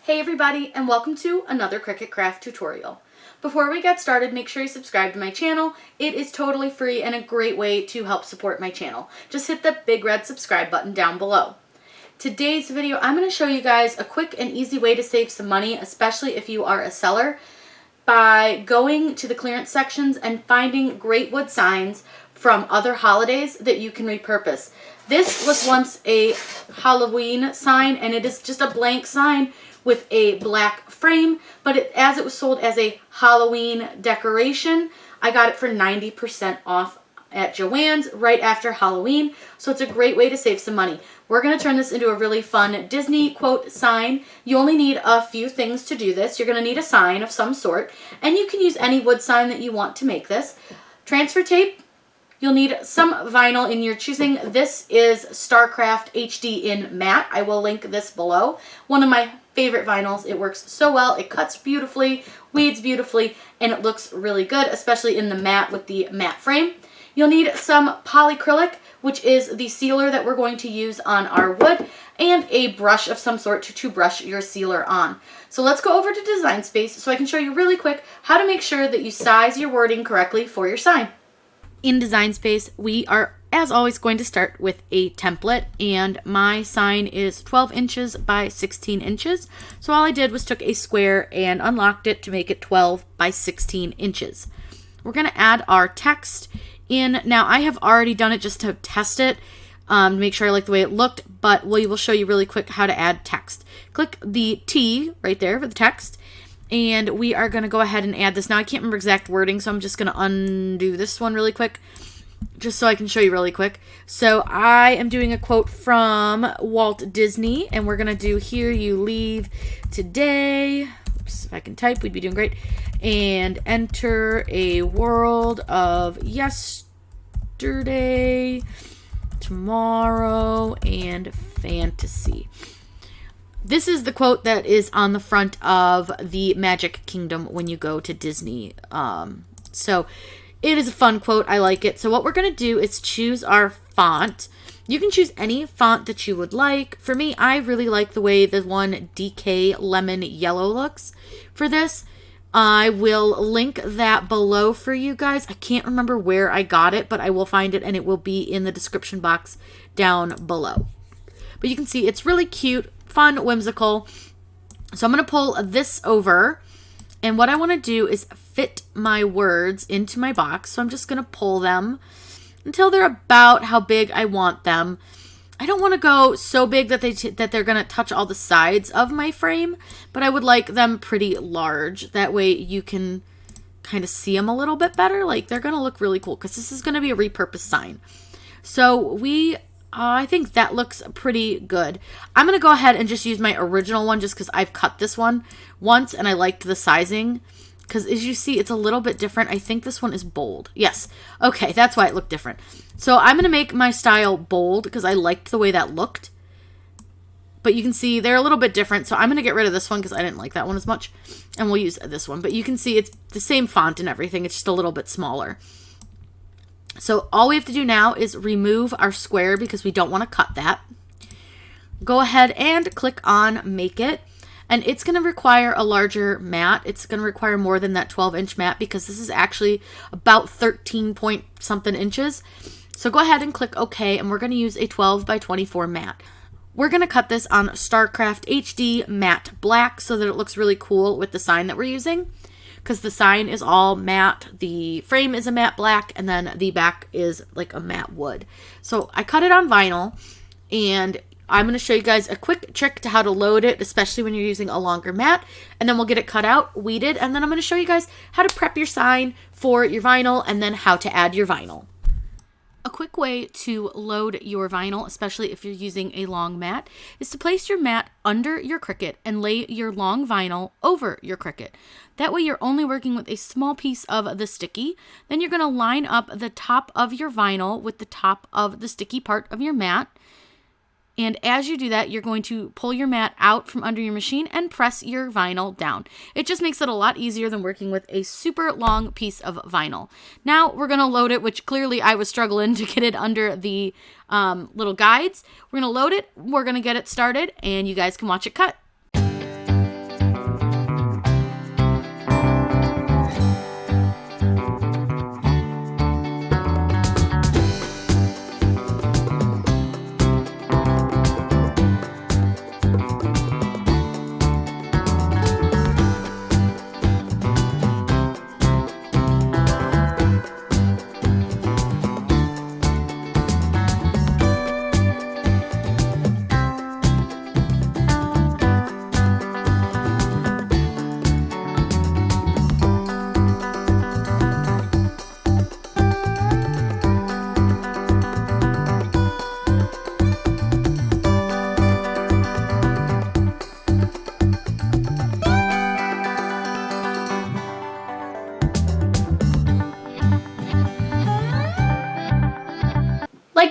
Hey everybody, and welcome to another Cricut craft tutorial. Before we get started, make sure you subscribe to my channel. It is totally free and a great way to help support my channel. Just hit the big red subscribe button down below. Today's video, I'm going to show you guys a quick and easy way to save some money, especially if you are a seller, by going to the clearance sections and finding great wood signs from other holidays that you can repurpose. This was once a Halloween sign, and it is just a blank sign with a black frame, but as it was sold as a Halloween decoration, I got it for 90% off at Joann's right after Halloween, so it's a great way to save some money. We're going to turn this into a really fun Disney quote sign. You only need a few things to do this. You're going to need a sign of some sort, and you can use any wood sign that you want to make this. Transfer tape. You'll need some vinyl in your choosing. This is StarCraft HD in matte. I will link this below. One of my favorite vinyls. It works so well. It cuts beautifully, weeds beautifully, and it looks really good, especially in the matte with the matte frame. You'll need some polyacrylic, which is the sealer that we're going to use on our wood, and a brush of some sort to brush your sealer on. So let's go over to Design Space so I can show you really quick how to make sure that you size your wording correctly for your sign. In Design Space, we are, as always, going to start with a template, and my sign is 12 inches by 16 inches. So all I did was took a square and unlocked it to make it 12 by 16 inches. We're going to add our text in. Now, I have already done it just to test it, to make sure I like the way it looked, but we will show you really quick how to add text. Click the T right there for the text, and we are going to go ahead and add this. Now, I can't remember exact wording, so I'm just going to undo this one really quick, just so I can show you really quick. So I am doing a quote from Walt Disney, and we're going to do "Here you leave today." Oops, if I can type, we'd be doing great. And enter a world of yesterday, tomorrow, and fantasy. This is the quote that is on the front of the Magic Kingdom when you go to Disney. So it is a fun quote. I like it. So what we're going to do is choose our font. You can choose any font that you would like. For me, I really like the way the one DK Lemon Yellow looks for this. I will link that below for you guys. I can't remember where I got it, but I will find it, and it will be in the description box down below. But you can see it's really cute, fun, whimsical. So I'm going to pull this over, and what I want to do is fit my words into my box. So I'm just going to pull them until they're about how big I want them. I don't want to go so big that they're going to touch all the sides of my frame, but I would like them pretty large. That way you can kind of see them a little bit better. Like, they're going to look really cool because this is going to be a repurposed sign. So I think that looks pretty good. I'm going to go ahead and just use my original one just because I've cut this one once and I liked the sizing. Because as you see, it's a little bit different. I think this one is bold. Yes. Okay, that's why it looked different. So I'm going to make my style bold because I liked the way that looked. But you can see they're a little bit different. So I'm going to get rid of this one because I didn't like that one as much. And we'll use this one. But you can see it's the same font and everything. It's just a little bit smaller. So all we have to do now is remove our square because we don't want to cut that. Go ahead and click on Make It. And it's going to require a larger mat. It's going to require more than that 12-inch mat because this is actually about 13 point something inches. So go ahead and click OK, and we're going to use a 12 by 24 mat. We're going to cut this on StarCraft HD Matte Black so that it looks really cool with the sign that we're using. Because the sign is all matte, the frame is a matte black, and then the back is like a matte wood. So I cut it on vinyl, and I'm going to show you guys a quick trick to how to load it, especially when you're using a longer mat, and then we'll get it cut out, weeded, and then I'm going to show you guys how to prep your sign for your vinyl, and then how to add your vinyl. A quick way to load your vinyl, especially if you're using a long mat, is to place your mat under your Cricut and lay your long vinyl over your Cricut. That way you're only working with a small piece of the sticky. Then you're going to line up the top of your vinyl with the top of the sticky part of your mat. And as you do that, you're going to pull your mat out from under your machine and press your vinyl down. It just makes it a lot easier than working with a super long piece of vinyl. Now we're going to load it, which clearly I was struggling to get it under the little guides. We're going to load it, we're going to get it started, and you guys can watch it cut.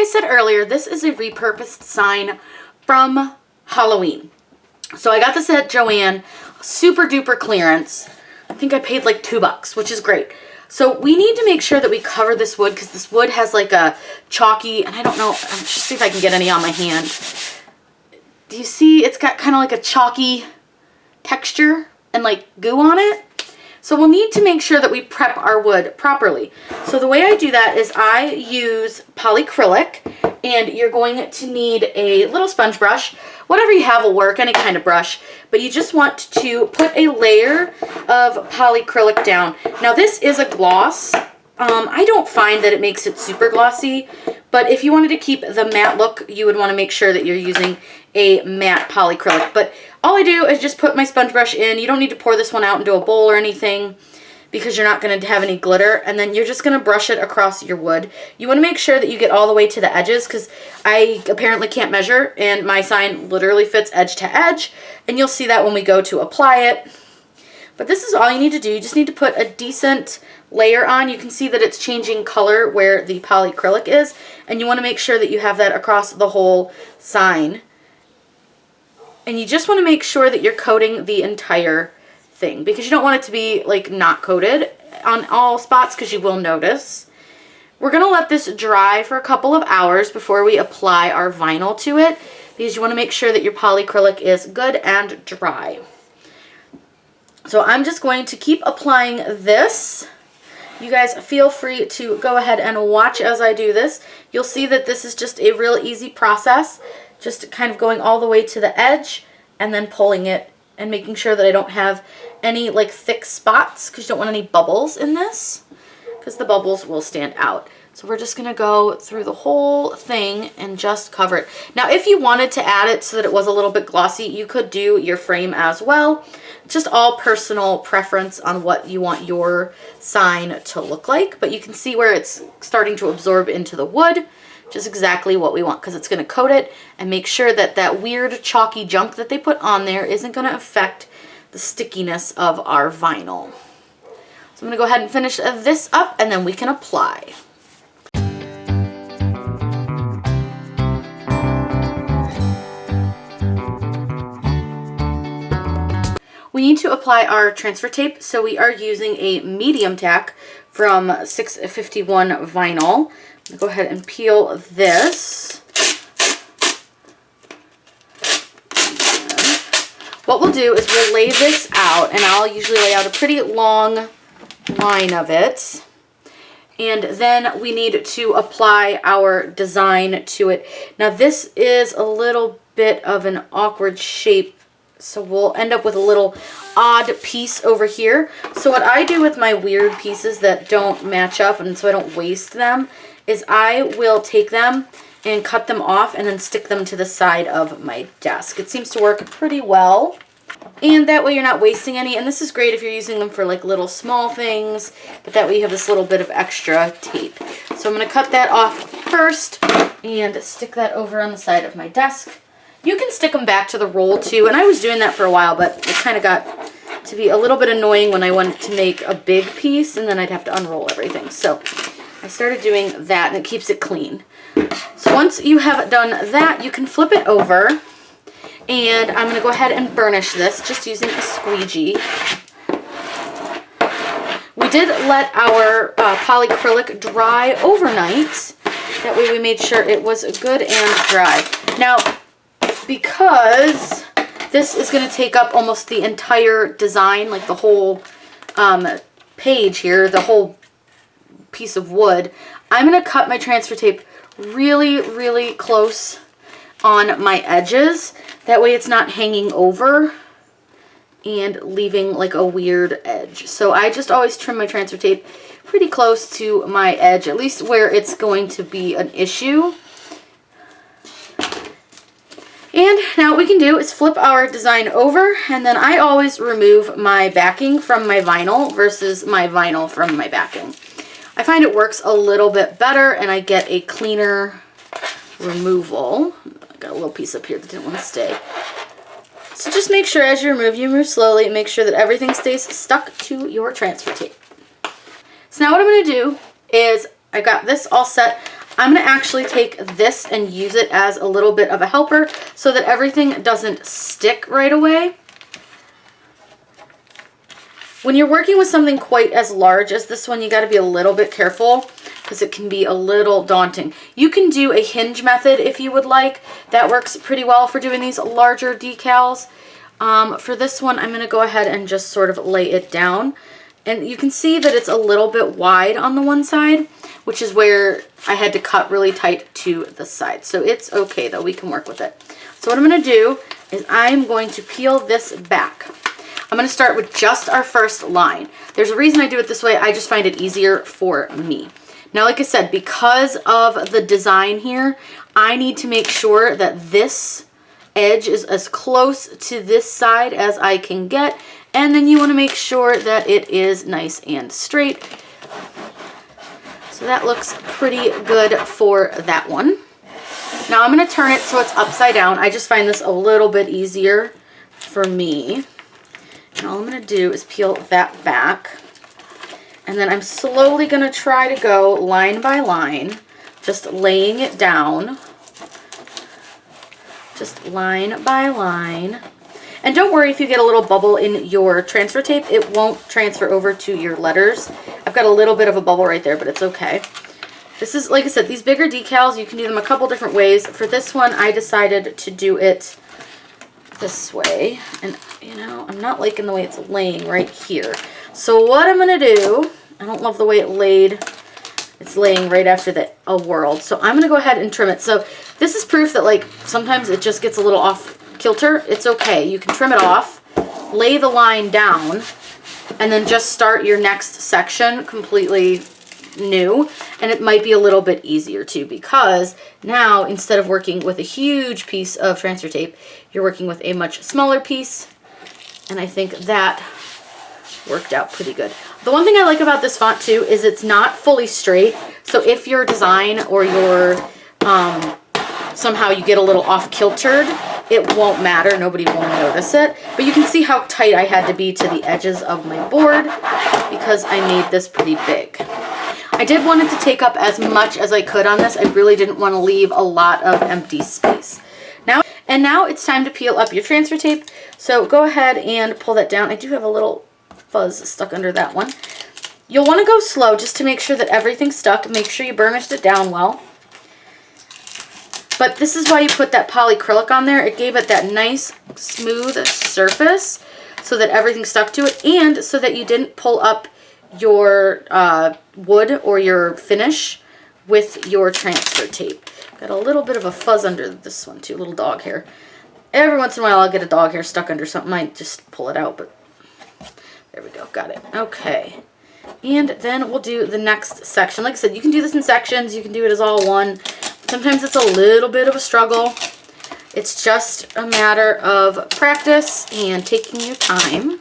I said earlier, this is a repurposed sign from Halloween. So I got this at Joann, super duper clearance. I think I paid like $2, which is great. So we need to make sure that we cover this wood because this wood has like a chalky, and I don't know, I'll just see if I can get any on my hand. Do you see it's got kind of like a chalky texture and like goo on it? So we'll need to make sure that we prep our wood properly. So the way I do that is I use polyacrylic, and you're going to need a little sponge brush. Whatever you have will work, any kind of brush. But you just want to put a layer of polyacrylic down. Now this is a gloss. I don't find that it makes it super glossy, but if you wanted to keep the matte look, you would want to make sure that you're using a matte polyacrylic. But all I do is just put my sponge brush in. You don't need to pour this one out into a bowl or anything because you're not going to have any glitter. And then you're just going to brush it across your wood. You want to make sure that you get all the way to the edges because I apparently can't measure and my sign literally fits edge to edge. And you'll see that when we go to apply it. But this is all you need to do. You just need to put a decent layer on. You can see that it's changing color where the polyacrylic is. And you want to make sure that you have that across the whole sign. And you just want to make sure that you're coating the entire thing because you don't want it to be like not coated on all spots because you will notice. We're going to let this dry for a couple of hours before we apply our vinyl to it because you want to make sure that your polyacrylic is good and dry. So I'm just going to keep applying this. You guys feel free to go ahead and watch as I do this. You'll see that this is just a real easy process. Just kind of going all the way to the edge and then pulling it and making sure that I don't have any like thick spots because you don't want any bubbles in this because the bubbles will stand out. So we're just going to go through the whole thing and just cover it. Now if you wanted to add it so that it was a little bit glossy, you could do your frame as well. Just all personal preference on what you want your sign to look like. But you can see where it's starting to absorb into the wood. Just exactly what we want because it's going to coat it and make sure that that weird chalky junk that they put on there isn't going to affect the stickiness of our vinyl. So I'm going to go ahead and finish this up and then we can apply. We need to apply our transfer tape, so we are using a medium tack from 651 vinyl. I'm going to go ahead and peel this. What we'll do is we'll lay this out, and I'll usually lay out a pretty long line of it. And then we need to apply our design to it. Now this is a little bit of an awkward shape, so we'll end up with a little odd piece over here. So what I do with my weird pieces that don't match up and so I don't waste them is I will take them and cut them off and then stick them to the side of my desk. It seems to work pretty well. And that way you're not wasting any. And this is great if you're using them for like little small things, but that way you have this little bit of extra tape. So I'm going to cut that off first and stick that over on the side of my desk. You can stick them back to the roll too, and I was doing that for a while, but it kind of got to be a little bit annoying when I wanted to make a big piece, and then I'd have to unroll everything. So I started doing that, and it keeps it clean. So once you have done that, you can flip it over, and I'm going to go ahead and burnish this just using a squeegee. We did let our polyacrylic dry overnight. That way we made sure it was good and dry. Now, because this is going to take up almost the entire design, like the whole page here, the whole piece of wood, I'm going to cut my transfer tape really, really close on my edges. That way it's not hanging over and leaving like a weird edge. So I just always trim my transfer tape pretty close to my edge, at least where it's going to be an issue. And now what we can do is flip our design over, and then I always remove my backing from my vinyl versus my vinyl from my backing. I find it works a little bit better and I get a cleaner removal. I got a little piece up here that didn't want to stay. So just make sure as you move slowly and make sure that everything stays stuck to your transfer tape. So now what I'm going to do is I got this all set. I'm going to actually take this and use it as a little bit of a helper so that everything doesn't stick right away. When you're working with something quite as large as this one, you got to be a little bit careful because it can be a little daunting. You can do a hinge method if you would like. That works pretty well for doing these larger decals. For this one, I'm going to go ahead and just sort of lay it down. And you can see that it's a little bit wide on the one side, which is where I had to cut really tight to the side. So it's okay though, we can work with it. So what I'm going to do is I'm going to peel this back. I'm going to start with just our first line. There's a reason I do it this way. I just find it easier for me. Now, like I said, because of the design here, I need to make sure that this edge is as close to this side as I can get. And then you want to make sure that it is nice and straight. So that looks pretty good for that one. Now I'm going to turn it so it's upside down. I just find this a little bit easier for me. And all I'm going to do is peel that back. And then I'm slowly going to try to go line by line, just laying it down. Just line by line. And don't worry if you get a little bubble in your transfer tape. It won't transfer over to your letters. I've got a little bit of a bubble right there, but it's okay. This is, like I said, these bigger decals, you can do them a couple different ways. For this one, I decided to do it this way. And, you know, I'm not liking the way it's laying right here. So what I'm going to do, I don't love the way it laid. It's laying right after the a world. So I'm going to go ahead and trim it. So this is proof that, like, sometimes it just gets a little off kilter. It's okay. You can trim it off, lay the line down, and then just start your next section completely new. And it might be a little bit easier too, because now instead of working with a huge piece of transfer tape, you're working with a much smaller piece. And I think that worked out pretty good. The one thing I like about this font too is it's not fully straight. So if your design or your somehow you get a little off kiltered, it won't matter. Nobody will notice it. But you can see how tight I had to be to the edges of my board because I made this pretty big. I did want it to take up as much as I could on this. I really didn't want to leave a lot of empty space. Now it's time to peel up your transfer tape. So go ahead and pull that down. I do have a little fuzz stuck under that one. You'll want to go slow just to make sure that everything's stuck. Make sure you burnished it down well. But this is why you put that polyacrylic on there. It gave it that nice smooth surface so that everything stuck to it, and so that you didn't pull up your wood or your finish with your transfer tape. Got a little bit of a fuzz under this one too, little dog hair. Every once in a while I'll get a dog hair stuck under something. I just pull it out, but there we go, got it. Okay, and then we'll do the next section. Like I said, you can do this in sections, you can do it as all one. Sometimes it's a little bit of a struggle. It's just a matter of practice and taking your time.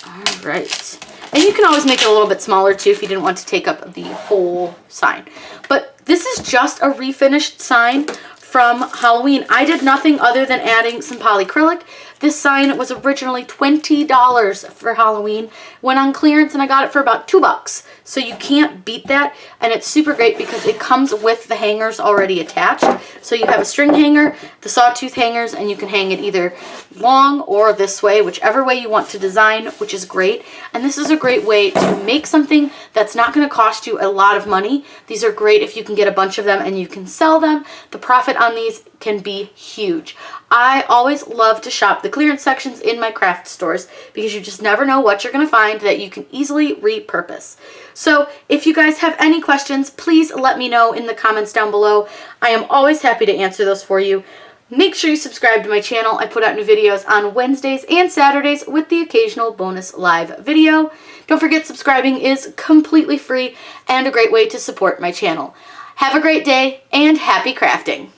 All right. And you can always make it a little bit smaller too if you didn't want to take up the whole sign. But this is just a refinished sign from Halloween. I did nothing other than adding some polyacrylic. This sign was originally $20 for Halloween. Went on clearance and I got it for about $2. So you can't beat that. And it's super great because it comes with the hangers already attached. So you have a string hanger, the sawtooth hangers, and you can hang it either long or this way, whichever way you want to design, which is great. And this is a great way to make something that's not going to cost you a lot of money. These are great if you can get a bunch of them and you can sell them. The profit on these can be huge. I always love to shop the clearance sections in my craft stores because you just never know what you're going to find that you can easily repurpose. So if you guys have any questions, please let me know in the comments down below. I am always happy to answer those for you. Make sure you subscribe to my channel. I put out new videos on Wednesdays and Saturdays with the occasional bonus live video. Don't forget, subscribing is completely free and a great way to support my channel. Have a great day and happy crafting!